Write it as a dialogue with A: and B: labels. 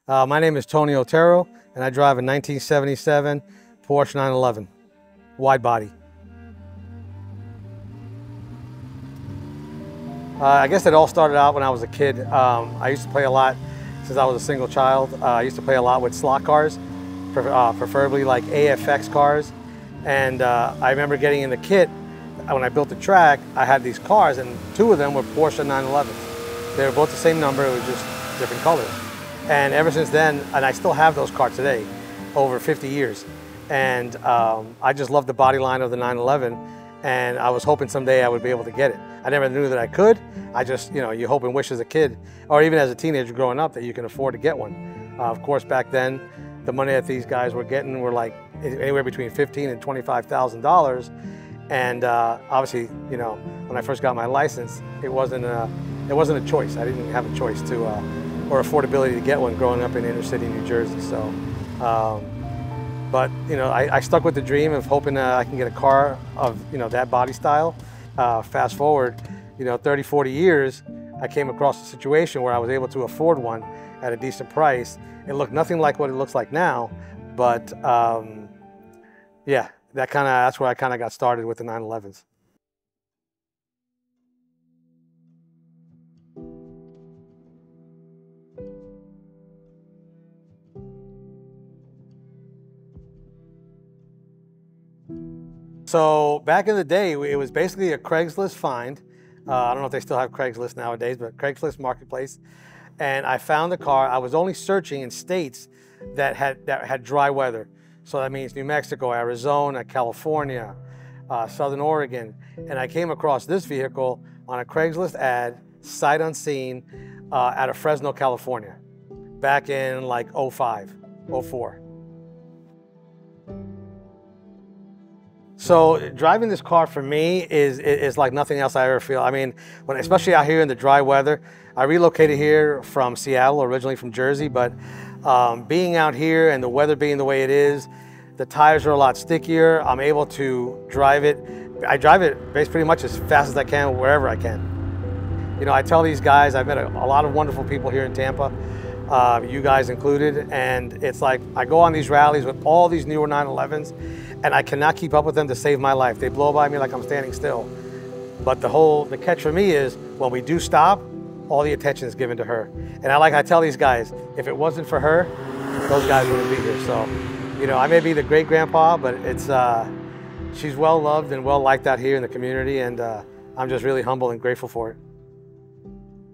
A: My name is Tony Otero, and I drive a 1977 Porsche 911, wide body. I guess it all started out when I was a kid. I used to play a lot since I was a single child. I used to play a lot with slot cars, preferably like AFX cars. And I remember getting in the kit. When I built the track, I had these cars, and two of them were Porsche 911s. They were both the same number, it was just different colors. And ever since then, and I still have those cars today, over 50 years. And I just love the body line of the 911, and I was hoping someday I would be able to get it. I never knew that I could. I just, you hope and wish as a kid, or even as a teenager growing up, that you can afford to get one. Of course, back then, the money that these guys were getting were like anywhere between $15,000 and $25,000. And obviously, when I first got my license, it wasn't a choice. I didn't have a choice to, or affordability to get one growing up in inner city New Jersey. So, but I stuck with the dream of hoping I can get a car of that body style. Fast forward, 30, 40 years, I came across a situation where I was able to afford one at a decent price. It looked nothing like what it looks like now, but yeah. That's where I kind of got started with the 911s. So back in the day, it was basically a Craigslist find. I don't know if they still have Craigslist nowadays, but Craigslist marketplace. And I found the car. I was only searching in states that had dry weather. So that means New Mexico, Arizona, California, Southern Oregon. And I came across this vehicle on a Craigslist ad, sight unseen, out of Fresno, California, back in like 05, 04. So driving this car for me is like nothing else I ever feel. I mean, especially out here in the dry weather. I relocated here from Seattle, originally from Jersey, but being out here and the weather being the way it is, the tires are a lot stickier. I'm able to drive it. I drive it pretty much as fast as I can, wherever I can. I tell these guys, I've met a lot of wonderful people here in Tampa, you guys included, and it's like I go on these rallies with all these newer 911s, and I cannot keep up with them to save my life. They blow by me like I'm standing still. But the catch for me is when we do stop, all the attention is given to her. And I tell these guys, if it wasn't for her, those guys wouldn't be here. So, I may be the great grandpa, but she's well loved and well liked out here in the community, and I'm just really humble and grateful for it.